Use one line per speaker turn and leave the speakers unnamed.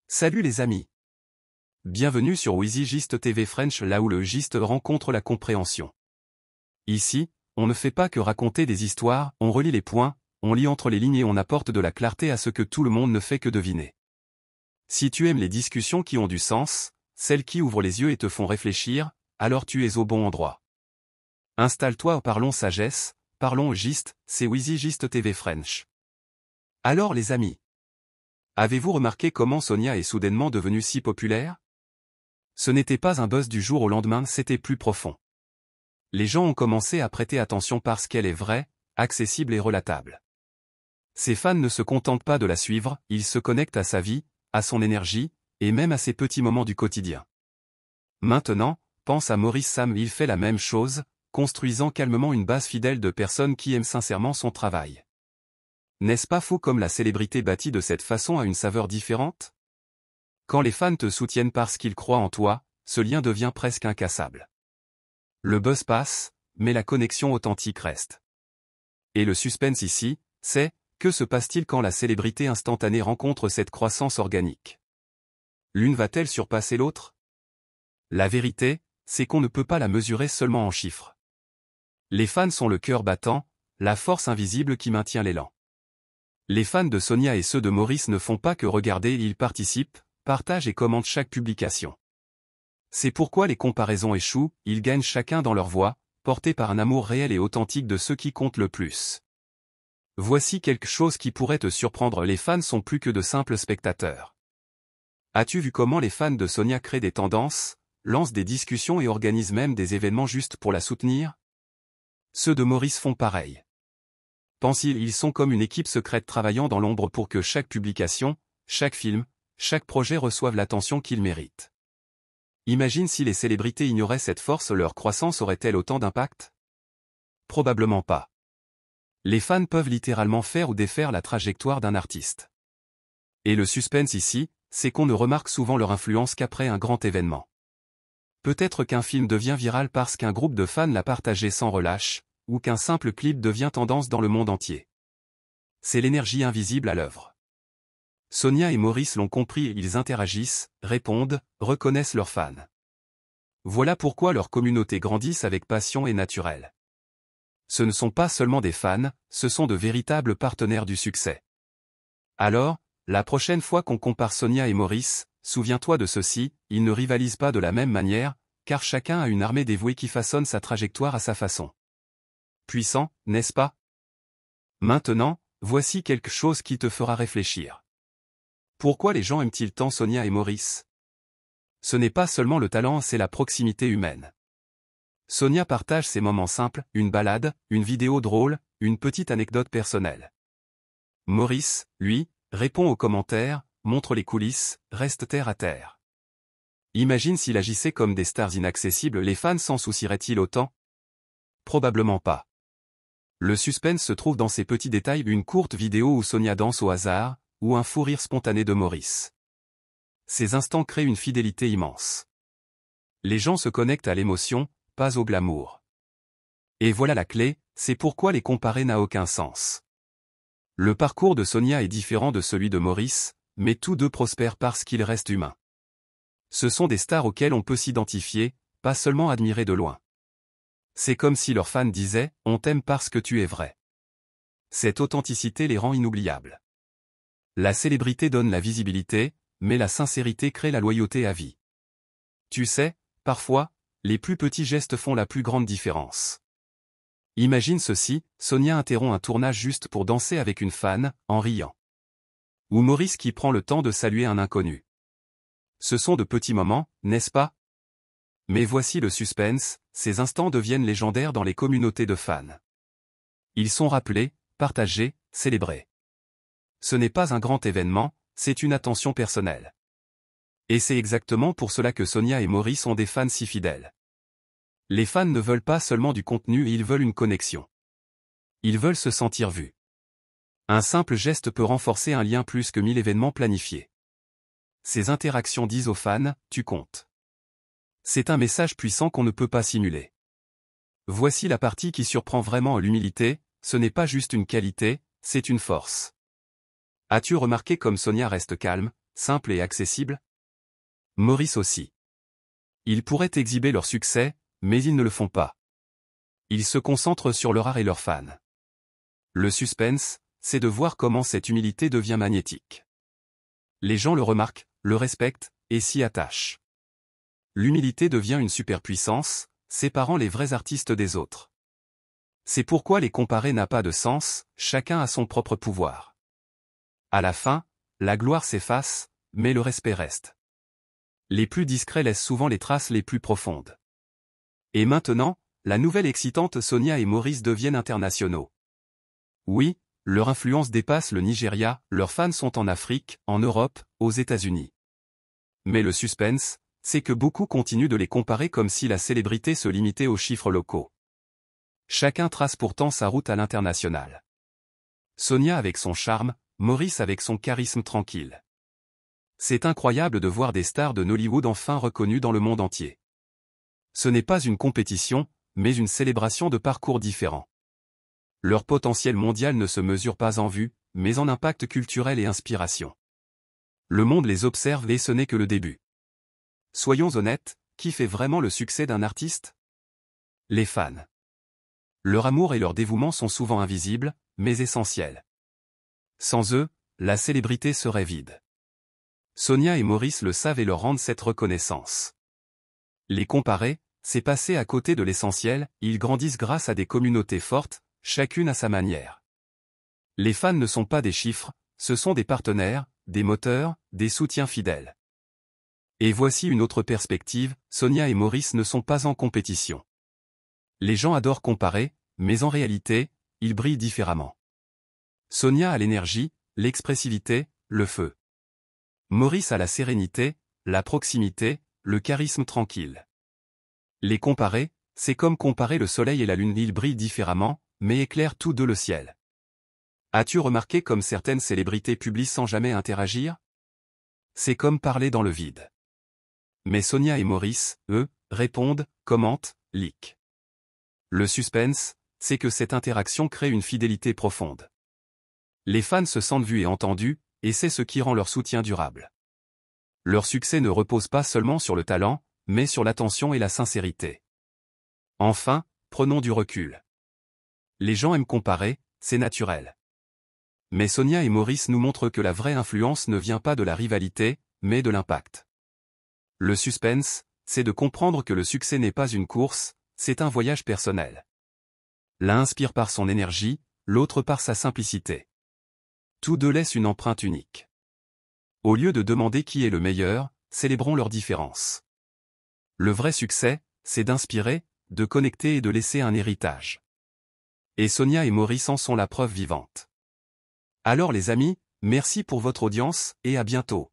Salut les amis. Bienvenue sur Wheezy Gist TV French, là où le giste rencontre la compréhension. Ici, on ne fait pas que raconter des histoires, on relie les points, on lit entre les lignes et on apporte de la clarté à ce que tout le monde ne fait que deviner. Si tu aimes les discussions qui ont du sens, celles qui ouvrent les yeux et te font réfléchir, alors tu es au bon endroit. Installe-toi, parlons sagesse, parlons giste, c'est Wheezy Gist TV French. Alors les amis, avez-vous remarqué comment Sonia est soudainement devenue si populaire? Ce n'était pas un buzz du jour au lendemain, c'était plus profond. Les gens ont commencé à prêter attention parce qu'elle est vraie, accessible et relatable. Ses fans ne se contentent pas de la suivre, ils se connectent à sa vie, à son énergie, et même à ses petits moments du quotidien. Maintenant, pense à Maurice Sam, il fait la même chose, construisant calmement une base fidèle de personnes qui aiment sincèrement son travail. N'est-ce pas fou comme la célébrité bâtie de cette façon a une saveur différente? Quand les fans te soutiennent parce qu'ils croient en toi, ce lien devient presque incassable. Le buzz passe, mais la connexion authentique reste. Et le suspense ici, c'est, que se passe-t-il quand la célébrité instantanée rencontre cette croissance organique? L'une va-t-elle surpasser l'autre? La vérité, c'est qu'on ne peut pas la mesurer seulement en chiffres. Les fans sont le cœur battant, la force invisible qui maintient l'élan. Les fans de Sonia et ceux de Maurice ne font pas que regarder, ils participent, partagent et commentent chaque publication. C'est pourquoi les comparaisons échouent, ils gagnent chacun dans leur voie, portés par un amour réel et authentique de ceux qui comptent le plus. Voici quelque chose qui pourrait te surprendre, les fans sont plus que de simples spectateurs. As-tu vu comment les fans de Sonia créent des tendances, lancent des discussions et organisent même des événements juste pour la soutenir? Ceux de Maurice font pareil. Pense-ils, ils sont comme une équipe secrète travaillant dans l'ombre pour que chaque publication, chaque film, chaque projet reçoive l'attention qu'il mérite. Imagine si les célébrités ignoraient cette force, leur croissance aurait-elle autant d'impact? Probablement pas. Les fans peuvent littéralement faire ou défaire la trajectoire d'un artiste. Et le suspense ici, c'est qu'on ne remarque souvent leur influence qu'après un grand événement. Peut-être qu'un film devient viral parce qu'un groupe de fans l'a partagé sans relâche, ou qu'un simple clip devient tendance dans le monde entier. C'est l'énergie invisible à l'œuvre. Sonia et Maurice l'ont compris, ils interagissent, répondent, reconnaissent leurs fans. Voilà pourquoi leur communauté grandissent avec passion et naturel. Ce ne sont pas seulement des fans, ce sont de véritables partenaires du succès. Alors, la prochaine fois qu'on compare Sonia et Maurice, souviens-toi de ceci, ils ne rivalisent pas de la même manière, car chacun a une armée dévouée qui façonne sa trajectoire à sa façon. Puissant, n'est-ce pas? Maintenant, voici quelque chose qui te fera réfléchir. Pourquoi les gens aiment-ils tant Sonia et Maurice? Ce n'est pas seulement le talent, c'est la proximité humaine. Sonia partage ses moments simples, une balade, une vidéo drôle, une petite anecdote personnelle. Maurice, lui, répond aux commentaires, montre les coulisses, reste terre à terre. Imagine s'il agissait comme des stars inaccessibles, les fans s'en soucieraient-ils autant? Probablement pas. Le suspense se trouve dans ces petits détails, une courte vidéo où Sonia danse au hasard, ou un fou rire spontané de Maurice. Ces instants créent une fidélité immense. Les gens se connectent à l'émotion, pas au glamour. Et voilà la clé, c'est pourquoi les comparer n'a aucun sens. Le parcours de Sonia est différent de celui de Maurice, mais tous deux prospèrent parce qu'ils restent humains. Ce sont des stars auxquelles on peut s'identifier, pas seulement admirer de loin. C'est comme si leurs fans disaient « On t'aime parce que tu es vrai ». Cette authenticité les rend inoubliables. La célébrité donne la visibilité, mais la sincérité crée la loyauté à vie. Tu sais, parfois, les plus petits gestes font la plus grande différence. Imagine ceci, Sonia interrompt un tournage juste pour danser avec une fan, en riant. Ou Maurice qui prend le temps de saluer un inconnu. Ce sont de petits moments, n'est-ce pas? Mais voici le suspense, ces instants deviennent légendaires dans les communautés de fans. Ils sont rappelés, partagés, célébrés. Ce n'est pas un grand événement, c'est une attention personnelle. Et c'est exactement pour cela que Sonia et Maurice ont des fans si fidèles. Les fans ne veulent pas seulement du contenu, ils veulent une connexion. Ils veulent se sentir vus. Un simple geste peut renforcer un lien plus que 1000 événements planifiés. Ces interactions disent aux fans, tu comptes. C'est un message puissant qu'on ne peut pas simuler. Voici la partie qui surprend vraiment, l'humilité, ce n'est pas juste une qualité, c'est une force. As-tu remarqué comme Sonia reste calme, simple et accessible? Maurice aussi. Ils pourraient exhiber leur succès, mais ils ne le font pas. Ils se concentrent sur leur art et leurs fans. Le suspense, c'est de voir comment cette humilité devient magnétique. Les gens le remarquent, le respectent, et s'y attachent. L'humilité devient une superpuissance, séparant les vrais artistes des autres. C'est pourquoi les comparer n'a pas de sens, chacun a son propre pouvoir. À la fin, la gloire s'efface, mais le respect reste. Les plus discrets laissent souvent les traces les plus profondes. Et maintenant, la nouvelle excitante Sonia et Maurice deviennent internationaux. Oui, leur influence dépasse le Nigeria, leurs fans sont en Afrique, en Europe, aux États-Unis. Mais le suspense, c'est que beaucoup continuent de les comparer comme si la célébrité se limitait aux chiffres locaux. Chacun trace pourtant sa route à l'international. Sonia avec son charme, Maurice avec son charisme tranquille. C'est incroyable de voir des stars de Nollywood enfin reconnues dans le monde entier. Ce n'est pas une compétition, mais une célébration de parcours différents. Leur potentiel mondial ne se mesure pas en vue, mais en impact culturel et inspiration. Le monde les observe et ce n'est que le début. Soyons honnêtes, qui fait vraiment le succès d'un artiste? Les fans. Leur amour et leur dévouement sont souvent invisibles, mais essentiels. Sans eux, la célébrité serait vide. Sonia et Maurice le savent et leur rendent cette reconnaissance. Les comparer, c'est passer à côté de l'essentiel, ils grandissent grâce à des communautés fortes, chacune à sa manière. Les fans ne sont pas des chiffres, ce sont des partenaires, des moteurs, des soutiens fidèles. Et voici une autre perspective, Sonia et Maurice ne sont pas en compétition. Les gens adorent comparer, mais en réalité, ils brillent différemment. Sonia a l'énergie, l'expressivité, le feu. Maurice a la sérénité, la proximité, le charisme tranquille. Les comparer, c'est comme comparer le soleil et la lune, ils brillent différemment, mais éclairent tous deux le ciel. As-tu remarqué comme certaines célébrités publient sans jamais interagir? C'est comme parler dans le vide. Mais Sonia et Maurice, eux, répondent, commentent, leak. Le suspense, c'est que cette interaction crée une fidélité profonde. Les fans se sentent vus et entendus, et c'est ce qui rend leur soutien durable. Leur succès ne repose pas seulement sur le talent, mais sur l'attention et la sincérité. Enfin, prenons du recul. Les gens aiment comparer, c'est naturel. Mais Sonia et Maurice nous montrent que la vraie influence ne vient pas de la rivalité, mais de l'impact. Le suspense, c'est de comprendre que le succès n'est pas une course, c'est un voyage personnel. L'un inspire par son énergie, l'autre par sa simplicité. Tous deux laissent une empreinte unique. Au lieu de demander qui est le meilleur, célébrons leurs différences. Le vrai succès, c'est d'inspirer, de connecter et de laisser un héritage. Et Sonia et Maurice en sont la preuve vivante. Alors les amis, merci pour votre audience, et à bientôt.